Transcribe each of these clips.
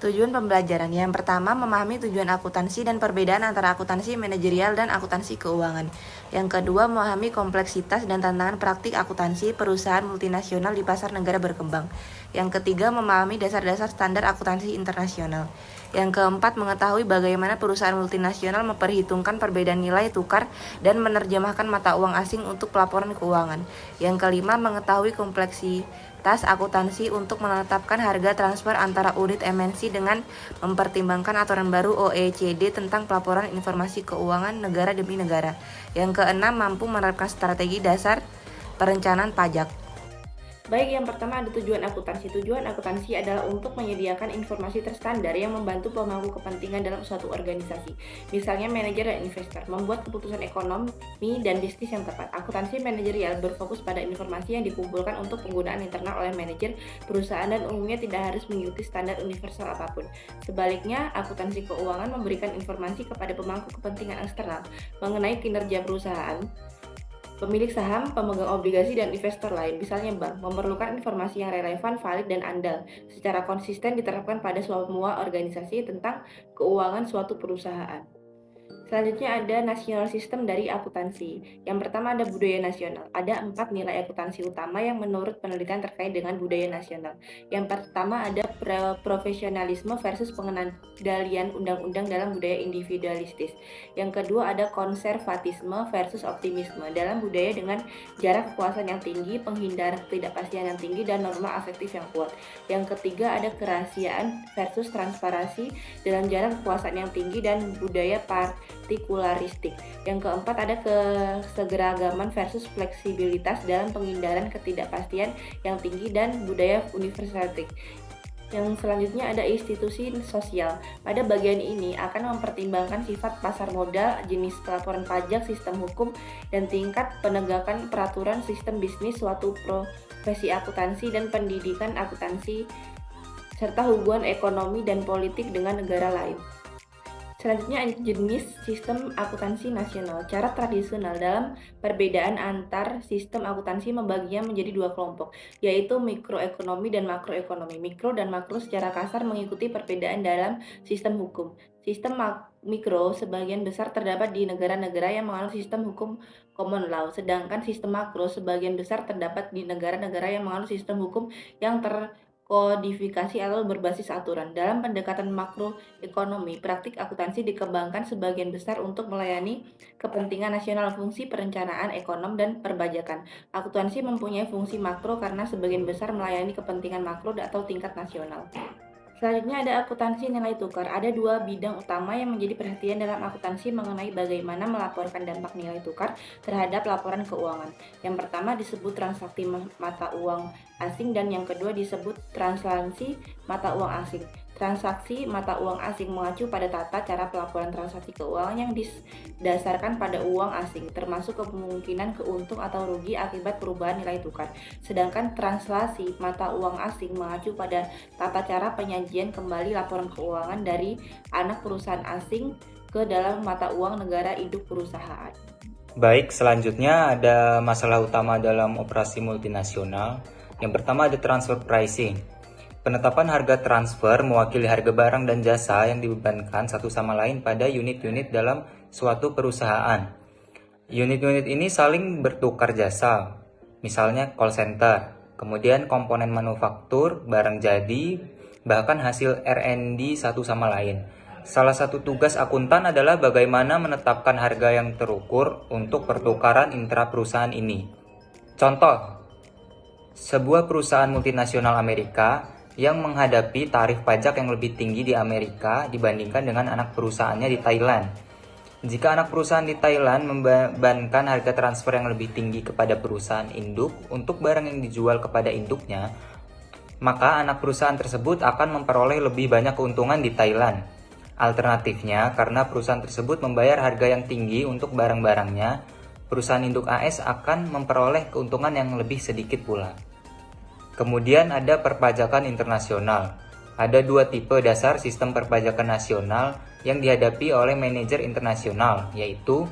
Tujuan pembelajaran yang pertama, memahami tujuan akuntansi dan perbedaan antara akuntansi manajerial dan akuntansi keuangan. Yang kedua, memahami kompleksitas dan tantangan praktik akuntansi perusahaan multinasional di pasar negara berkembang. Yang ketiga, memahami dasar-dasar standar akuntansi internasional. Yang keempat, mengetahui bagaimana perusahaan multinasional memperhitungkan perbedaan nilai tukar dan menerjemahkan mata uang asing untuk pelaporan keuangan. Yang kelima, mengetahui kompleksitas akuntansi untuk menetapkan harga transfer antara unit MNC dengan mempertimbangkan aturan baru OECD tentang pelaporan informasi keuangan negara demi negara. Yang keenam, mampu menerapkan strategi dasar perencanaan pajak. Baik, yang pertama ada tujuan akuntansi. Tujuan akuntansi adalah untuk menyediakan informasi terstandar yang membantu pemangku kepentingan dalam suatu organisasi. Misalnya manajer dan investor, membuat keputusan ekonomi dan bisnis yang tepat. Akuntansi manajerial berfokus pada informasi yang dikumpulkan untuk penggunaan internal oleh manajer perusahaan dan umumnya tidak harus mengikuti standar universal apapun. Sebaliknya, akuntansi keuangan memberikan informasi kepada pemangku kepentingan eksternal mengenai kinerja perusahaan, pemilik saham, pemegang obligasi, dan investor lain, misalnya bank, memerlukan informasi yang relevan, valid, dan andal, secara konsisten diterapkan pada semua organisasi tentang keuangan suatu perusahaan. Selanjutnya ada national system dari akuntansi. Yang pertama ada budaya nasional. Ada 4 nilai akuntansi utama yang menurut penelitian terkait dengan budaya nasional. Yang pertama ada profesionalisme versus pengendalian undang-undang dalam budaya individualistis. Yang kedua ada konservatisme versus optimisme dalam budaya dengan jarak kekuasaan yang tinggi, penghindar ketidakpastian yang tinggi, dan norma afektif yang kuat. Yang ketiga ada kerahasiaan versus transparansi dalam jarak kekuasaan yang tinggi dan budaya partikularistik. Yang keempat ada kesegeragaman versus fleksibilitas dalam penghindaran ketidakpastian yang tinggi dan budaya universalistik. Yang selanjutnya ada institusi sosial. Pada bagian ini akan mempertimbangkan sifat pasar modal, jenis pelaporan pajak, sistem hukum, dan tingkat penegakan peraturan sistem bisnis suatu profesi akuntansi dan pendidikan akuntansi, serta hubungan ekonomi dan politik dengan negara lain. Selanjutnya jenis sistem akuntansi nasional. Cara tradisional dalam perbedaan antar sistem akuntansi membaginya menjadi 2 kelompok, yaitu mikroekonomi dan makroekonomi. Mikro dan makro secara kasar mengikuti perbedaan dalam sistem hukum. Sistem mikro sebagian besar terdapat di negara-negara yang menganut sistem hukum common law, sedangkan sistem makro sebagian besar terdapat di negara-negara yang menganut sistem hukum yang kodifikasi atau berbasis aturan. Dalam pendekatan makroekonomi, praktik akuntansi dikembangkan sebagian besar untuk melayani kepentingan nasional, fungsi perencanaan ekonom dan perbajakan. Akuntansi mempunyai fungsi makro karena sebagian besar melayani kepentingan makro atau tingkat nasional. Selanjutnya ada akuntansi nilai tukar. Ada 2 bidang utama yang menjadi perhatian dalam akuntansi mengenai bagaimana melaporkan dampak nilai tukar terhadap laporan keuangan. Yang pertama disebut transaksi mata uang asing dan yang kedua disebut translasi mata uang asing. Transaksi mata uang asing mengacu pada tata cara pelaporan transaksi keuangan yang didasarkan pada uang asing, termasuk kemungkinan keuntung atau rugi akibat perubahan nilai tukar. Sedangkan translasi mata uang asing mengacu pada tata cara penyajian kembali laporan keuangan dari anak perusahaan asing ke dalam mata uang negara induk perusahaan. Baik, selanjutnya ada masalah utama dalam operasi multinasional. Yang pertama ada transfer pricing. Penetapan harga transfer mewakili harga barang dan jasa yang dibebankan satu sama lain pada unit-unit dalam suatu perusahaan. Unit-unit ini saling bertukar jasa, misalnya call center, kemudian komponen manufaktur, barang jadi, bahkan hasil R&D satu sama lain. Salah satu tugas akuntan adalah bagaimana menetapkan harga yang terukur untuk pertukaran intra perusahaan ini. Contoh, sebuah perusahaan multinasional Amerika yang menghadapi tarif pajak yang lebih tinggi di Amerika dibandingkan dengan anak perusahaannya di Thailand. Jika anak perusahaan di Thailand membebankan harga transfer yang lebih tinggi kepada perusahaan induk untuk barang yang dijual kepada induknya, maka anak perusahaan tersebut akan memperoleh lebih banyak keuntungan di Thailand. Alternatifnya, karena perusahaan tersebut membayar harga yang tinggi untuk barang-barangnya, perusahaan induk AS akan memperoleh keuntungan yang lebih sedikit pula. Kemudian ada perpajakan internasional. Ada 2 tipe dasar sistem perpajakan nasional yang dihadapi oleh manajer internasional, yaitu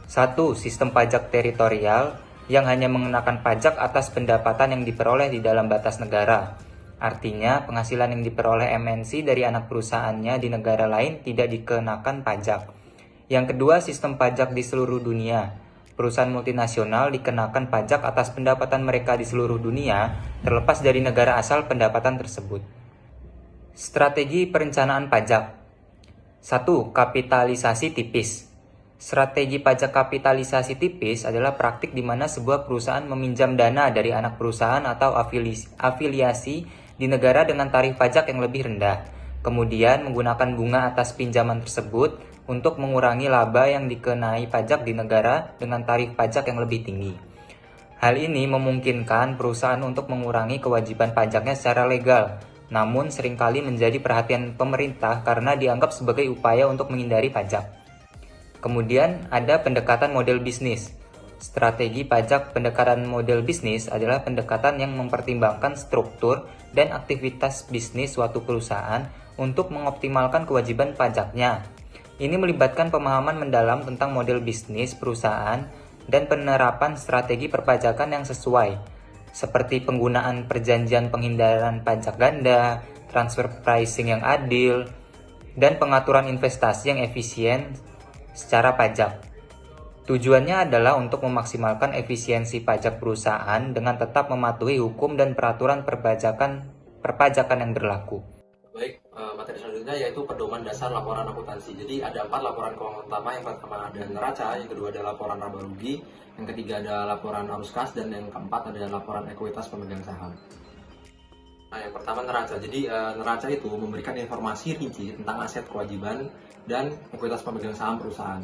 1. Sistem pajak teritorial yang hanya mengenakan pajak atas pendapatan yang diperoleh di dalam batas negara. Artinya, penghasilan yang diperoleh MNC dari anak perusahaannya di negara lain tidak dikenakan pajak. Yang kedua, sistem pajak di seluruh dunia. Perusahaan multinasional dikenakan pajak atas pendapatan mereka di seluruh dunia, terlepas dari negara asal pendapatan tersebut. Strategi perencanaan pajak. 1. Kapitalisasi tipis. Strategi pajak kapitalisasi tipis adalah praktik di mana sebuah perusahaan meminjam dana dari anak perusahaan atau afiliasi di negara dengan tarif pajak yang lebih rendah, kemudian menggunakan bunga atas pinjaman tersebut untuk mengurangi laba yang dikenai pajak di negara dengan tarif pajak yang lebih tinggi. Hal ini memungkinkan perusahaan untuk mengurangi kewajiban pajaknya secara legal, namun seringkali menjadi perhatian pemerintah karena dianggap sebagai upaya untuk menghindari pajak. Kemudian ada pendekatan model bisnis. Strategi pajak pendekatan model bisnis adalah pendekatan yang mempertimbangkan struktur dan aktivitas bisnis suatu perusahaan untuk mengoptimalkan kewajiban pajaknya. Ini melibatkan pemahaman mendalam tentang model bisnis perusahaan dan penerapan strategi perpajakan yang sesuai, seperti penggunaan perjanjian penghindaran pajak ganda, transfer pricing yang adil, dan pengaturan investasi yang efisien secara pajak. Tujuannya adalah untuk memaksimalkan efisiensi pajak perusahaan dengan tetap mematuhi hukum dan peraturan perpajakan yang berlaku. Baik, materi selanjutnya yaitu pedoman dasar laporan akuntansi. Jadi ada 4 laporan keuangan utama. Yang pertama ada neraca, yang kedua ada laporan laba rugi, yang ketiga ada laporan arus kas, dan yang keempat ada laporan ekuitas pemegang saham. Nah, yang pertama neraca. Jadi neraca itu memberikan informasi rinci tentang aset kewajiban dan ekuitas pemegang saham perusahaan.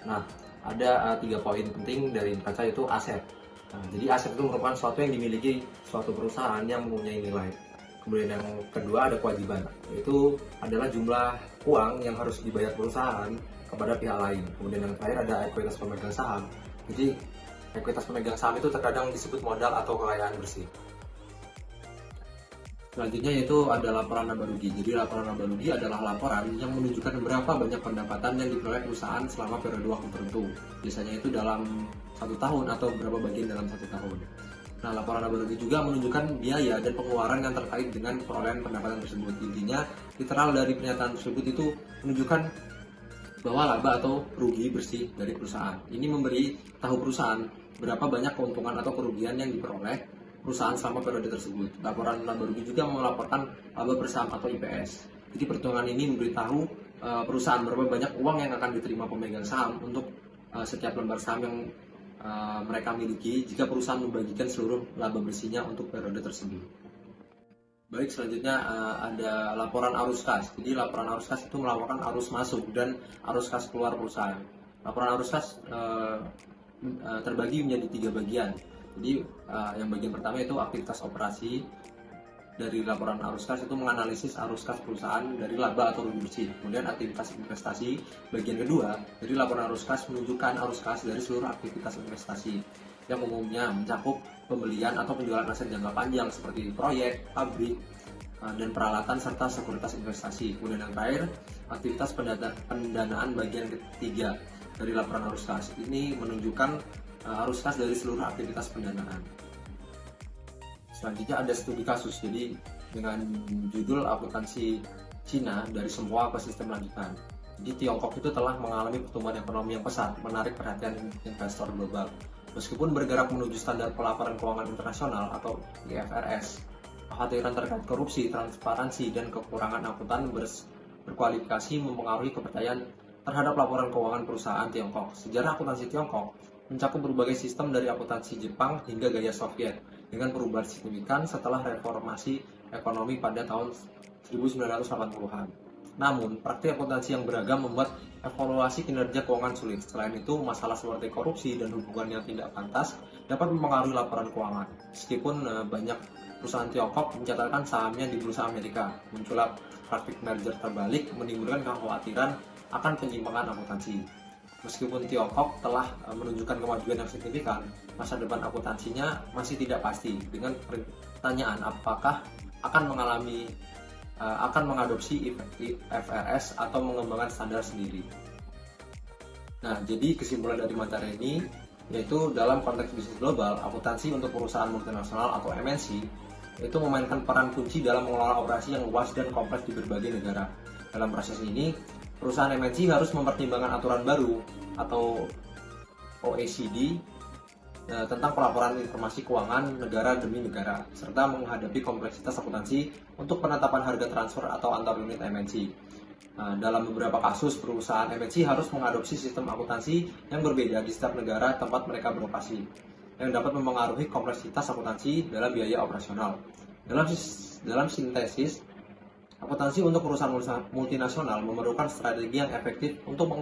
Nah, ada 3 poin penting dari neraca, itu aset. Nah, jadi aset itu merupakan sesuatu yang dimiliki suatu perusahaan yang mempunyai nilai. Kemudian yang kedua ada kewajiban, yaitu adalah jumlah uang yang harus dibayar perusahaan kepada pihak lain. Kemudian yang terakhir ada ekuitas pemegang saham. Jadi ekuitas pemegang saham itu terkadang disebut modal atau kekayaan bersih. Selanjutnya yaitu ada laporan laba rugi. Jadi laporan laba rugi adalah laporan yang menunjukkan berapa banyak pendapatan yang diperoleh perusahaan selama periode waktu tertentu. Biasanya itu dalam 1 tahun atau beberapa bagian dalam 1 tahun. Nah, laporan laba rugi juga menunjukkan biaya dan pengeluaran yang terkait dengan perolehan pendapatan tersebut. Intinya, literal dari pernyataan tersebut itu menunjukkan bahwa laba atau rugi bersih dari perusahaan. Ini memberi tahu perusahaan berapa banyak keuntungan atau kerugian yang diperoleh perusahaan selama periode tersebut. Laporan laba rugi juga melaporkan laba per saham atau IPS. Jadi perhitungan ini memberitahu perusahaan berapa banyak uang yang akan diterima pemegang saham untuk setiap lembar saham yang mereka miliki jika perusahaan membagikan seluruh laba bersihnya untuk periode tersebut. Baik, selanjutnya ada laporan arus kas. Jadi laporan arus kas itu melaporkan arus masuk dan arus kas keluar perusahaan. Laporan arus kas terbagi menjadi 3 bagian. Jadi yang bagian pertama itu aktivitas operasi. Dari laporan arus kas itu menganalisis arus kas perusahaan dari laba atau rugi bersih. Kemudian aktivitas investasi. Bagian kedua, dari laporan arus kas menunjukkan arus kas dari seluruh aktivitas investasi yang umumnya mencakup pembelian atau penjualan aset jangka panjang seperti proyek, pabrik, dan peralatan serta sekuritas investasi. Kemudian yang terakhir, aktivitas pendanaan bagian ketiga dari laporan arus kas. Ini menunjukkan arus kas dari seluruh aktivitas pendanaan. Selanjutnya ada studi kasus, jadi dengan judul akuntansi Cina dari semua ke sistem lanjutan. Jadi Tiongkok itu telah mengalami pertumbuhan ekonomi yang pesat, menarik perhatian investor global. Meskipun bergerak menuju standar pelaporan keuangan internasional atau IFRS, kekhawatiran terkait korupsi, transparansi, dan kekurangan akuntan berkualifikasi mempengaruhi kepercayaan terhadap laporan keuangan perusahaan Tiongkok. Sejarah akuntansi Tiongkok mencakup berbagai sistem dari akuntansi Jepang hingga gaya Soviet, dengan perubahan signifikan setelah reformasi ekonomi pada tahun 1980-an. Namun, praktik akuntansi yang beragam membuat evaluasi kinerja keuangan sulit. Selain itu, masalah seperti korupsi dan hubungan yang tidak pantas dapat mempengaruhi laporan keuangan. Meskipun banyak perusahaan Tiongkok mencatatkan sahamnya di bursa Amerika, muncullah praktik merger terbalik menimbulkan kekhawatiran akan penyimpangan akuntansi. Meskipun Tiongkok telah menunjukkan kemajuan yang signifikan, masa depan akuntansinya masih tidak pasti, dengan pertanyaan apakah akan mengadopsi IFRS atau mengembangkan standar sendiri. Nah, jadi kesimpulan dari materi ini yaitu dalam konteks bisnis global, akuntansi untuk perusahaan multinasional atau MNC itu memainkan peran kunci dalam mengelola operasi yang luas dan kompleks di berbagai negara. Dalam proses ini, perusahaan MNC harus mempertimbangkan aturan baru atau OECD tentang pelaporan informasi keuangan negara demi negara, serta menghadapi kompleksitas akuntansi untuk penetapan harga transfer atau antar unit MNC. Dalam beberapa kasus, perusahaan MNC harus mengadopsi sistem akuntansi yang berbeda di setiap negara tempat mereka beroperasi, yang dapat mempengaruhi kompleksitas akuntansi dalam biaya operasional. Dalam sintesis, akuntansi untuk perusahaan multinasional memerlukan strategi yang efektif untuk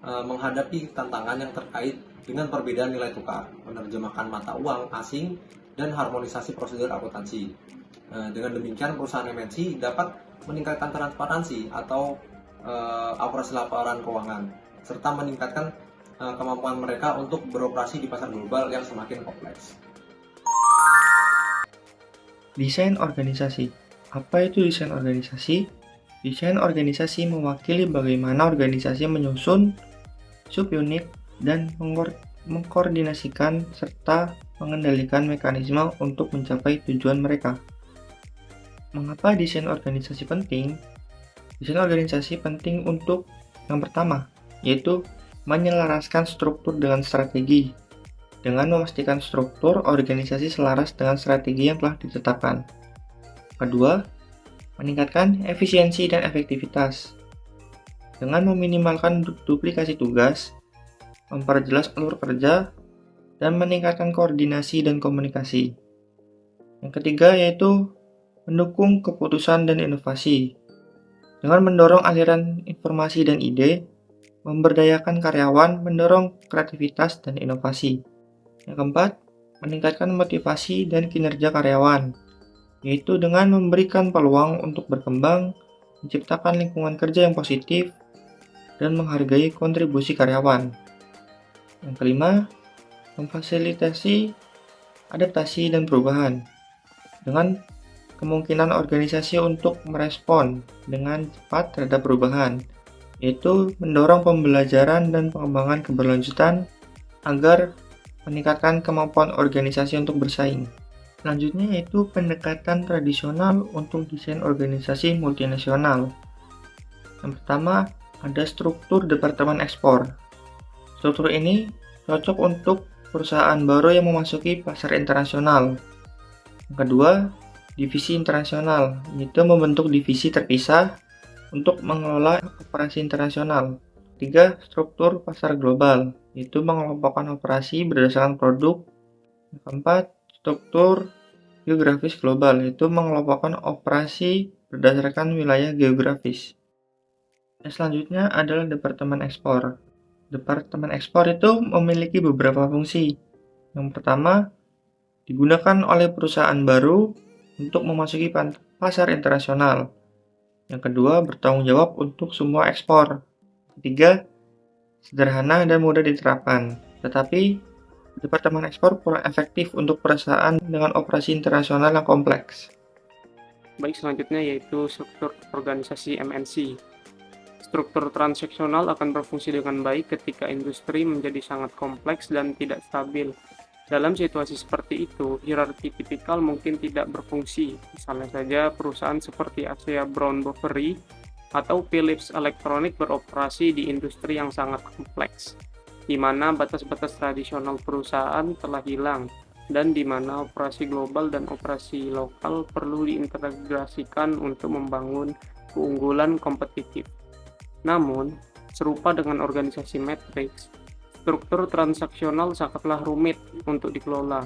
menghadapi tantangan yang terkait dengan perbedaan nilai tukar, menerjemahkan mata uang asing, dan harmonisasi prosedur akuntansi. Dengan demikian, perusahaan MNC dapat meningkatkan transparansi atau operasi laporan keuangan, serta meningkatkan kemampuan mereka untuk beroperasi di pasar global yang semakin kompleks. Desain organisasi. Apa itu desain organisasi? Desain organisasi mewakili bagaimana organisasi menyusun subunit dan mengkoordinasikan serta mengendalikan mekanisme untuk mencapai tujuan mereka. Mengapa desain organisasi penting? Desain organisasi penting untuk yang pertama, yaitu menyelaraskan struktur dengan strategi, dengan memastikan struktur organisasi selaras dengan strategi yang telah ditetapkan. Kedua, meningkatkan efisiensi dan efektivitas, dengan meminimalkan duplikasi tugas, memperjelas alur kerja, dan meningkatkan koordinasi dan komunikasi. Yang ketiga yaitu mendukung keputusan dan inovasi, dengan mendorong aliran informasi dan ide, memberdayakan karyawan, mendorong kreativitas dan inovasi. Yang keempat, meningkatkan motivasi dan kinerja karyawan, yaitu dengan memberikan peluang untuk berkembang, menciptakan lingkungan kerja yang positif, dan menghargai kontribusi karyawan. Yang kelima, memfasilitasi adaptasi dan perubahan, dengan kemungkinan organisasi untuk merespon dengan cepat terhadap perubahan, yaitu mendorong pembelajaran dan pengembangan keberlanjutan agar meningkatkan kemampuan organisasi untuk bersaing. Selanjutnya yaitu pendekatan tradisional untuk desain organisasi multinasional. Yang pertama, ada struktur departemen ekspor. Struktur ini cocok untuk perusahaan baru yang memasuki pasar internasional. Yang kedua, divisi internasional, yaitu membentuk divisi terpisah untuk mengelola operasi internasional. Tiga, struktur pasar global, yaitu mengelompokkan operasi berdasarkan produk. Yang keempat, struktur geografis global, yaitu mengelompokkan operasi berdasarkan wilayah geografis. Selanjutnya adalah Departemen Ekspor. Departemen Ekspor itu memiliki beberapa fungsi. Yang pertama, digunakan oleh perusahaan baru untuk memasuki pasar internasional. Yang kedua, bertanggung jawab untuk semua ekspor. Ketiga, sederhana dan mudah diterapkan. Tetapi, Departemen Ekspor kurang efektif untuk perusahaan dengan operasi internasional yang kompleks. Baik, selanjutnya yaitu struktur organisasi MNC. Struktur transaksional akan berfungsi dengan baik ketika industri menjadi sangat kompleks dan tidak stabil. Dalam situasi seperti itu, hierarki tipikal mungkin tidak berfungsi. Misalnya saja perusahaan seperti ASEA Brown Boveri atau Philips Electronics beroperasi di industri yang sangat kompleks, di mana batas-batas tradisional perusahaan telah hilang, dan di mana operasi global dan operasi lokal perlu diintegrasikan untuk membangun keunggulan kompetitif. Namun, serupa dengan organisasi matriks, struktur transaksional sangatlah rumit untuk dikelola.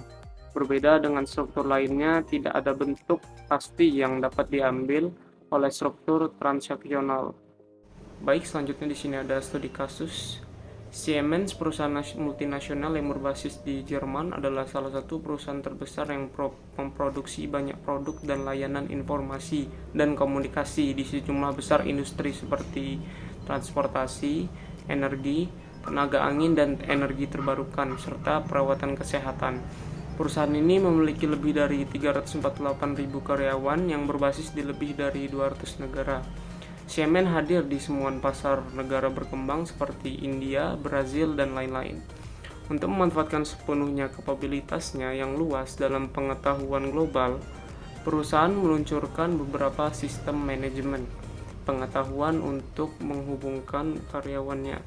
Berbeda dengan struktur lainnya, tidak ada bentuk pasti yang dapat diambil oleh struktur transaksional. Baik, selanjutnya di sini ada studi kasus. Siemens, perusahaan multinasional yang berbasis di Jerman, adalah salah satu perusahaan terbesar yang memproduksi banyak produk dan layanan informasi dan komunikasi di sejumlah besar industri seperti transportasi, energi, tenaga angin dan energi terbarukan, serta perawatan kesehatan. Perusahaan ini memiliki lebih dari 348.000 karyawan yang berbasis di lebih dari 200 negara. Siemens hadir di semua pasar negara berkembang seperti India, Brazil, dan lain-lain. Untuk memanfaatkan sepenuhnya kapabilitasnya yang luas dalam pengetahuan global, Perusahaan meluncurkan beberapa sistem manajemen pengetahuan untuk menghubungkan karyawannya.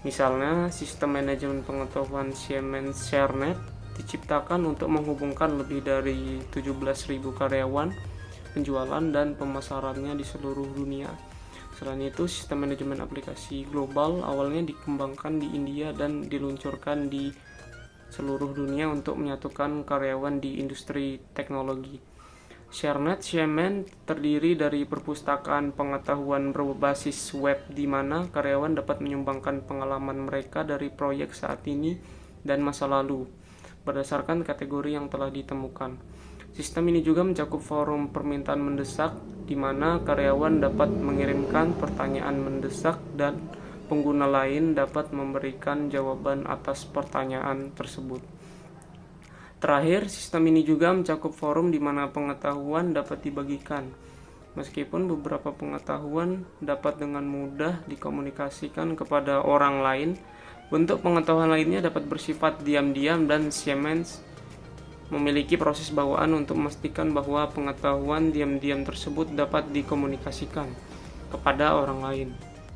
Misalnya, sistem manajemen pengetahuan Siemens ShareNet diciptakan untuk menghubungkan lebih dari 17.000 karyawan, penjualan dan pemasarannya di seluruh dunia. Selain itu, sistem manajemen aplikasi global awalnya dikembangkan di India dan diluncurkan di seluruh dunia untuk menyatukan karyawan di industri teknologi. ShareNet Siemens terdiri dari perpustakaan pengetahuan berbasis web di mana karyawan dapat menyumbangkan pengalaman mereka dari proyek saat ini dan masa lalu berdasarkan kategori yang telah ditemukan. Sistem ini juga mencakup forum permintaan mendesak di mana karyawan dapat mengirimkan pertanyaan mendesak dan pengguna lain dapat memberikan jawaban atas pertanyaan tersebut. Terakhir, sistem ini juga mencakup forum di mana pengetahuan dapat dibagikan. Meskipun beberapa pengetahuan dapat dengan mudah dikomunikasikan kepada orang lain, bentuk pengetahuan lainnya dapat bersifat diam-diam dan Siemens memiliki proses bawaan untuk memastikan bahwa pengetahuan diam-diam tersebut dapat dikomunikasikan kepada orang lain.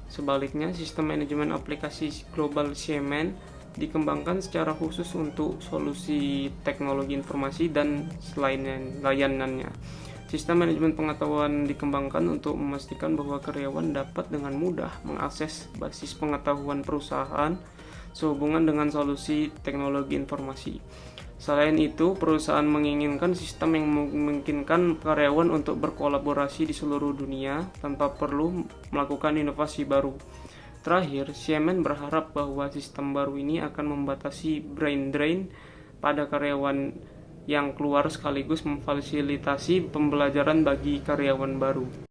Sebaliknya, sistem manajemen aplikasi global Siemens dikembangkan secara khusus untuk solusi teknologi informasi dan layanannya. Sistem manajemen pengetahuan dikembangkan untuk memastikan bahwa karyawan dapat dengan mudah mengakses basis pengetahuan perusahaan sehubungan dengan solusi teknologi informasi. Selain itu, perusahaan menginginkan sistem yang memungkinkan karyawan untuk berkolaborasi di seluruh dunia tanpa perlu melakukan inovasi baru. Terakhir, Siemens berharap bahwa sistem baru ini akan membatasi brain drain pada karyawan yang keluar sekaligus memfasilitasi pembelajaran bagi karyawan baru.